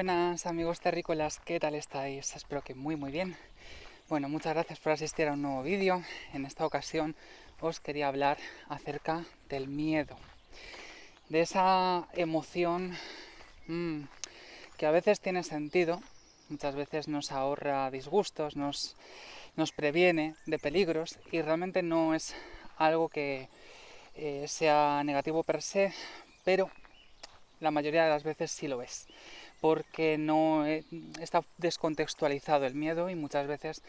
Buenas amigos terrícolas, ¿qué tal estáis? Espero que muy bien. Bueno, muchas gracias por asistir a un nuevo vídeo. En esta ocasión os quería hablar acerca del miedo, de esa emoción que a veces tiene sentido, muchas veces nos ahorra disgustos, nos previene de peligros y realmente no es algo que sea negativo per se, pero la mayoría de las veces sí lo es, porque no está descontextualizado el miedo y muchas veces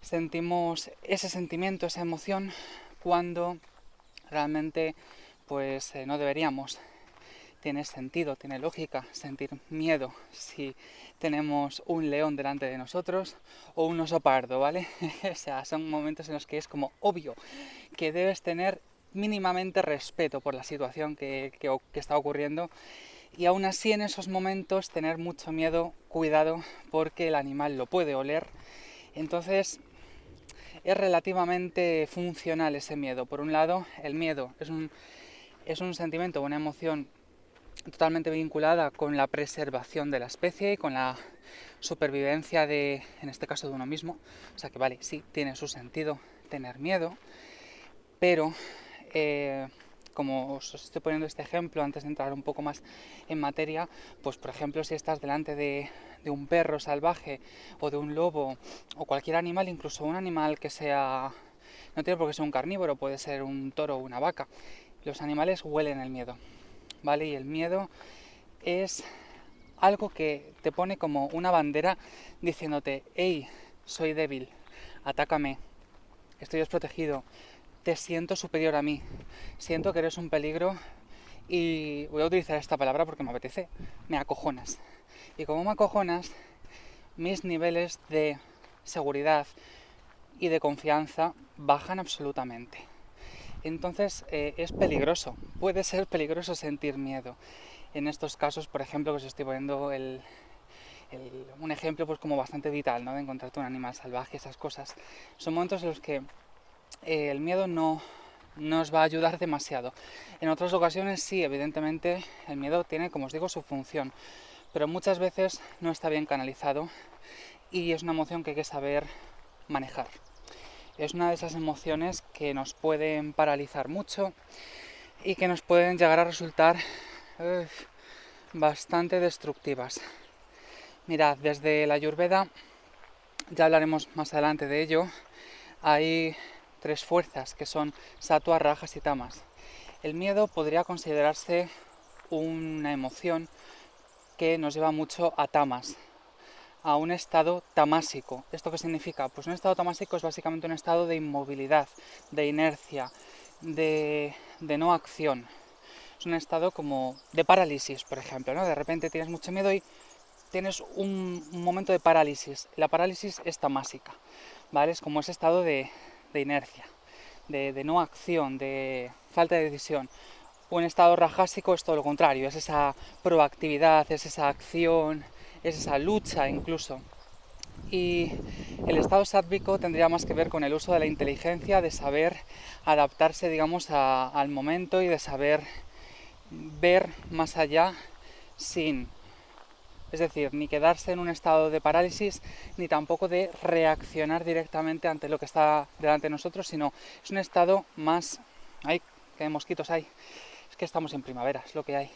sentimos ese sentimiento, esa emoción, cuando realmente pues no deberíamos. Tiene sentido, tiene lógica sentir miedo si tenemos un león delante de nosotros o un oso pardo, ¿vale? O sea, son momentos en los que es como obvio que debes tener mínimamente respeto por la situación que está ocurriendo, y aún así en esos momentos tener mucho miedo, cuidado, porque el animal lo puede oler. Entonces es relativamente funcional ese miedo. Por un lado, el miedo es un sentimiento, una emoción totalmente vinculada con la preservación de la especie y con la supervivencia de, en este caso, de uno mismo. O sea que vale, sí, tiene su sentido tener miedo, pero como os estoy poniendo este ejemplo antes de entrar un poco más en materia, pues por ejemplo si estás delante de un perro salvaje o de un lobo o cualquier animal, incluso un animal que sea, no tiene por qué ser un carnívoro, puede ser un toro o una vaca, los animales huelen el miedo, ¿vale? Y el miedo es algo que te pone como una bandera diciéndote: hey, soy débil, atácame, estoy desprotegido, te siento superior a mí, siento que eres un peligro y voy a utilizar esta palabra porque me apetece, me acojonas. Y como me acojonas, mis niveles de seguridad y de confianza bajan absolutamente. Entonces es peligroso, puede ser peligroso sentir miedo. En estos casos, por ejemplo, que os estoy poniendo un ejemplo pues como bastante vital, ¿no? De encontrarte un animal salvaje, esas cosas. Son momentos en los que el miedo no os va a ayudar demasiado. En otras ocasiones sí, evidentemente el miedo tiene, como os digo, su función, pero muchas veces no está bien canalizado y es una emoción que hay que saber manejar. Es una de esas emociones que nos pueden paralizar mucho y que nos pueden llegar a resultar bastante destructivas. Mirad, desde la Ayurveda, ya hablaremos más adelante de ello, hay tres fuerzas que son sattva, rajas y tamas. El miedo podría considerarse una emoción que nos lleva mucho a tamas, a un estado tamásico. ¿Esto qué significa? Pues un estado tamásico es básicamente un estado de inmovilidad, de inercia, de no acción. Es un estado como de parálisis, por ejemplo, ¿no? De repente tienes mucho miedo y tienes un momento de parálisis. La parálisis es tamásica, ¿vale? Es como ese estado de inercia, de no acción, de falta de decisión. Un estado rajásico es todo lo contrario, es esa proactividad, es esa acción, es esa lucha incluso. Y el estado sátvico tendría más que ver con el uso de la inteligencia, de saber adaptarse, digamos, al momento y de saber ver más allá sin, es decir, ni quedarse en un estado de parálisis, ni tampoco de reaccionar directamente ante lo que está delante de nosotros, sino es un estado más... ¡Ay, qué mosquitos hay! Es que estamos en primavera, es lo que hay.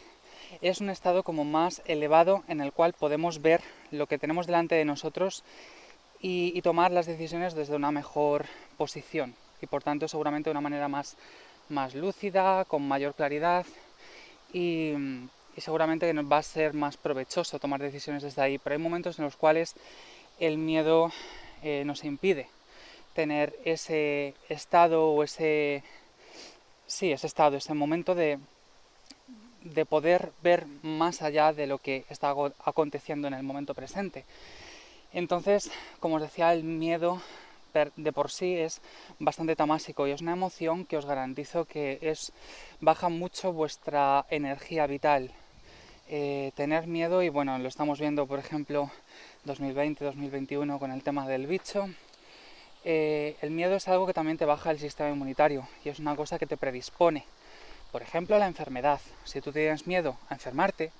Es un estado como más elevado en el cual podemos ver lo que tenemos delante de nosotros y tomar las decisiones desde una mejor posición. Y por tanto seguramente de una manera más lúcida, con mayor claridad y seguramente que nos va a ser más provechoso tomar decisiones desde ahí. Pero hay momentos en los cuales el miedo nos impide tener ese estado o ese estado, ese momento de poder ver más allá de lo que está aconteciendo en el momento presente. Entonces, como os decía, el miedo de por sí es bastante tamásico y es una emoción que os garantizo que baja mucho vuestra energía vital. Tener miedo, y bueno, lo estamos viendo por ejemplo 2020-2021 con el tema del bicho. El miedo es algo que también te baja el sistema inmunitario y es una cosa que te predispone, por ejemplo, a la enfermedad. Si tú tienes miedo a enfermarte,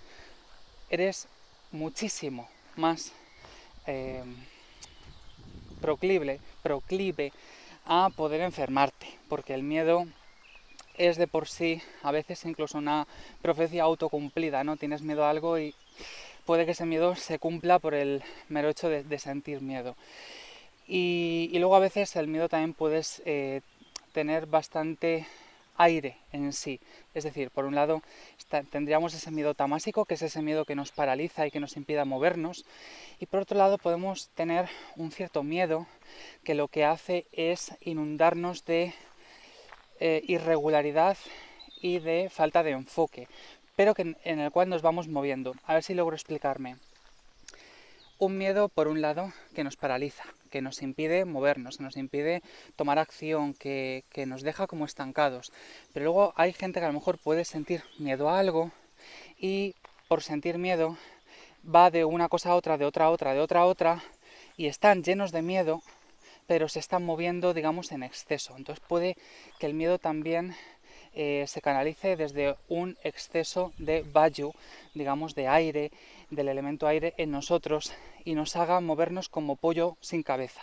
eres muchísimo más proclive a poder enfermarte, porque el miedo es de por sí a veces incluso una profecía autocumplida, ¿no? Tienes miedo a algo y puede que ese miedo se cumpla por el mero hecho de sentir miedo. Y luego a veces el miedo también puedes tener bastante aire en sí. Es decir, por un lado tendríamos ese miedo tamásico, que es ese miedo que nos paraliza y que nos impide movernos. Y por otro lado podemos tener un cierto miedo que lo que hace es inundarnos de irregularidad y de falta de enfoque, pero en el cual nos vamos moviendo. A ver si logro explicarme. Un miedo, por un lado, que nos paraliza, que nos impide movernos, que nos impide tomar acción, que nos deja como estancados. Pero luego hay gente que a lo mejor puede sentir miedo a algo y por sentir miedo va de una cosa a otra, de otra a otra, de otra a otra, y están llenos de miedo, pero se están moviendo, digamos, en exceso. Entonces puede que el miedo también se canalice desde un exceso de vayu, digamos, de aire, del elemento aire en nosotros, y nos haga movernos como pollo sin cabeza.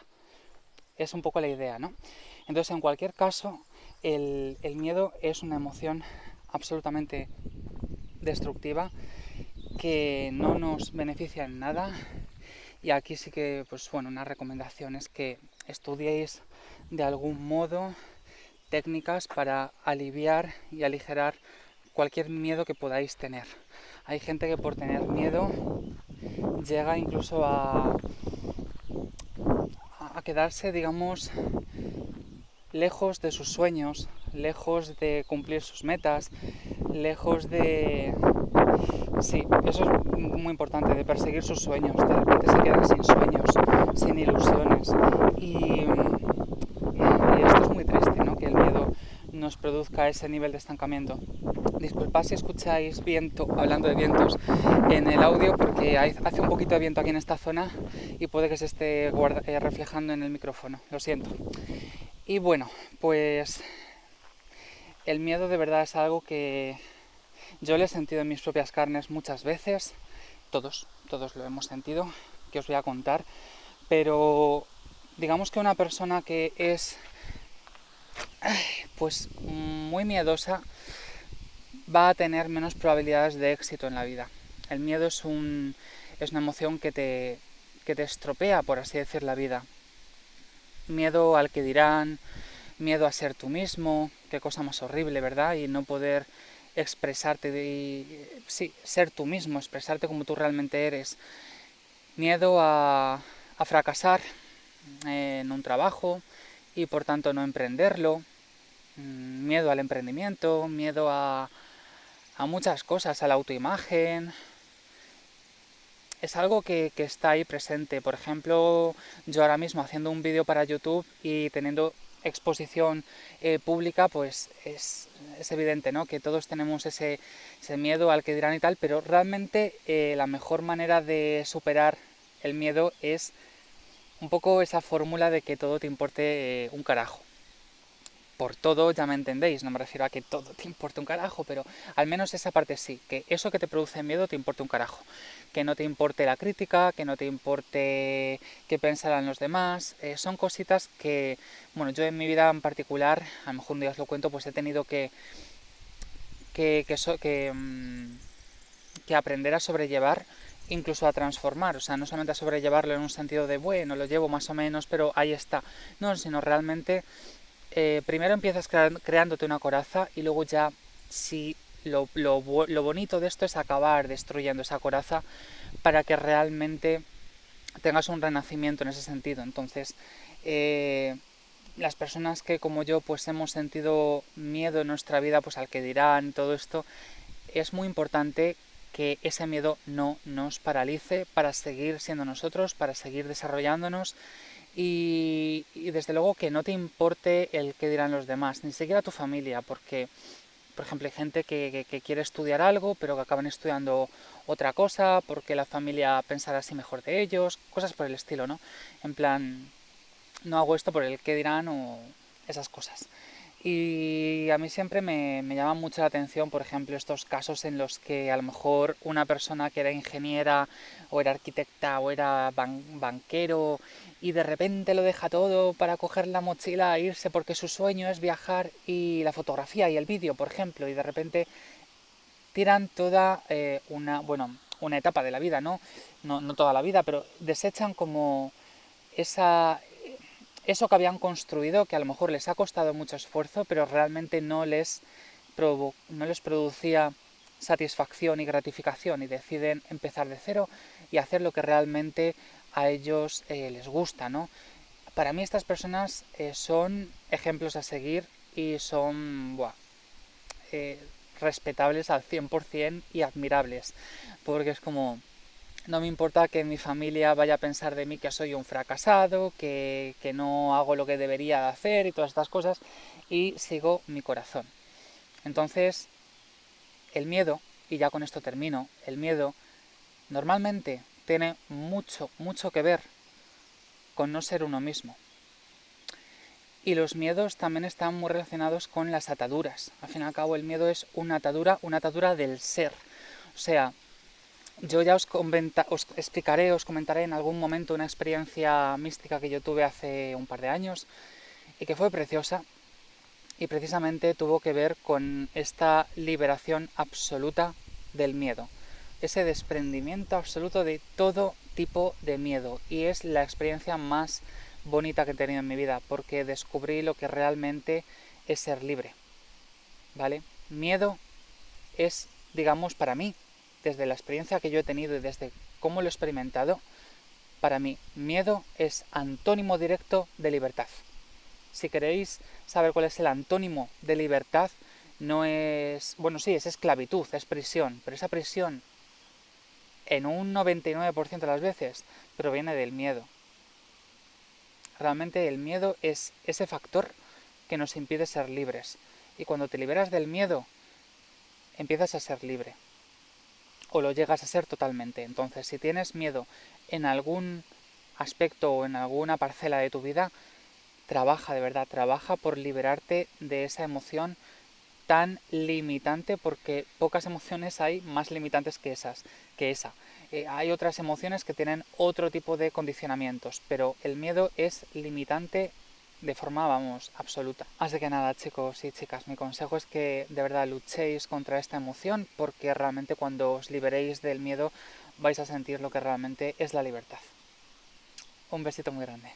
Es un poco la idea, ¿no? Entonces, en cualquier caso, el miedo es una emoción absolutamente destructiva que no nos beneficia en nada. Y aquí sí que, pues bueno, una recomendación es que estudiéis de algún modo técnicas para aliviar y aligerar cualquier miedo que podáis tener. Hay gente que por tener miedo llega incluso a quedarse, digamos, lejos de sus sueños, lejos de cumplir sus metas, lejos de... Sí, eso es muy importante, de perseguir sus sueños. De repente se quedan sin sueños, sin ilusiones. Y esto es muy triste, ¿no? Que el miedo nos produzca ese nivel de estancamiento. Disculpad si escucháis viento, hablando de vientos, en el audio, porque hace un poquito de viento aquí en esta zona y puede que se esté reflejando en el micrófono. Lo siento. Y bueno, pues el miedo de verdad es algo que yo lo he sentido en mis propias carnes muchas veces. Todos lo hemos sentido, que os voy a contar. Pero digamos que una persona que es pues muy miedosa va a tener menos probabilidades de éxito en la vida. El miedo es una emoción que te estropea, por así decir, la vida. Miedo al que dirán, miedo a ser tú mismo, qué cosa más horrible, ¿verdad? Y no poder expresarte, sí, ser tú mismo, expresarte como tú realmente eres. Miedo a fracasar en un trabajo y por tanto no emprenderlo. Miedo al emprendimiento, miedo a muchas cosas, a la autoimagen. Es algo que está ahí presente. Por ejemplo, yo ahora mismo haciendo un vídeo para YouTube y teniendo exposición pública, pues es evidente, ¿no? Que todos tenemos ese miedo al que dirán y tal, pero realmente la mejor manera de superar el miedo es un poco esa fórmula de que todo te importe un carajo. Por todo ya me entendéis, no me refiero a que todo te importe un carajo, pero al menos esa parte sí, que eso que te produce miedo te importe un carajo. Que no te importe la crítica, que no te importe qué pensarán los demás. Son cositas que, bueno, yo en mi vida en particular, a lo mejor un día os lo cuento, pues he tenido que aprender a sobrellevar, incluso a transformar. O sea, no solamente a sobrellevarlo en un sentido de, bueno, lo llevo más o menos, pero ahí está. No, sino realmente... primero empiezas creándote una coraza y luego ya, si lo bonito de esto es acabar destruyendo esa coraza para que realmente tengas un renacimiento en ese sentido. Entonces, las personas que como yo pues hemos sentido miedo en nuestra vida, pues al que dirán, todo esto, es muy importante que ese miedo no nos paralice para seguir siendo nosotros, para seguir desarrollándonos. Y desde luego que no te importe el que dirán los demás, ni siquiera tu familia, porque, por ejemplo, hay gente que quiere estudiar algo, pero que acaban estudiando otra cosa, porque la familia pensará así mejor de ellos, cosas por el estilo, ¿no? En plan, no hago esto por el que dirán o esas cosas. Y a mí siempre me llama mucho la atención, por ejemplo, estos casos en los que a lo mejor una persona que era ingeniera o era arquitecta o era banquero y de repente lo deja todo para coger la mochila e irse porque su sueño es viajar y la fotografía y el vídeo, por ejemplo, y de repente tiran toda una etapa de la vida, ¿no? No toda la vida, pero desechan como esa, eso que habían construido, que a lo mejor les ha costado mucho esfuerzo, pero realmente no les producía satisfacción y gratificación, y deciden empezar de cero y hacer lo que realmente a ellos les gusta, ¿no? Para mí estas personas son ejemplos a seguir y son eh, respetables al 100% y admirables, porque es como, no me importa que mi familia vaya a pensar de mí que soy un fracasado, que no hago lo que debería de hacer y todas estas cosas, y sigo mi corazón. Entonces, el miedo, y ya con esto termino, el miedo normalmente tiene mucho que ver con no ser uno mismo. Y los miedos también están muy relacionados con las ataduras. Al fin y al cabo, el miedo es una atadura del ser. O sea, yo ya os explicaré, os comentaré en algún momento una experiencia mística que yo tuve hace un par de años y que fue preciosa, y precisamente tuvo que ver con esta liberación absoluta del miedo, ese desprendimiento absoluto de todo tipo de miedo, y es la experiencia más bonita que he tenido en mi vida, porque descubrí lo que realmente es ser libre, ¿vale? Miedo es, digamos, para mí, desde la experiencia que yo he tenido y desde cómo lo he experimentado, para mí, miedo es antónimo directo de libertad. Si queréis saber cuál es el antónimo de libertad, no es... Bueno, sí, es esclavitud, es prisión, pero esa prisión, en un 99% de las veces, proviene del miedo. Realmente el miedo es ese factor que nos impide ser libres. Y cuando te liberas del miedo, empiezas a ser libre. O lo llegas a ser totalmente. Entonces, si tienes miedo en algún aspecto o en alguna parcela de tu vida, trabaja, de verdad, trabaja por liberarte de esa emoción tan limitante, porque pocas emociones hay más limitantes que esa. Hay otras emociones que tienen otro tipo de condicionamientos, pero el miedo es limitante de forma, vamos, absoluta. Así que nada, chicos y chicas, mi consejo es que de verdad luchéis contra esta emoción, porque realmente cuando os liberéis del miedo vais a sentir lo que realmente es la libertad. Un besito muy grande.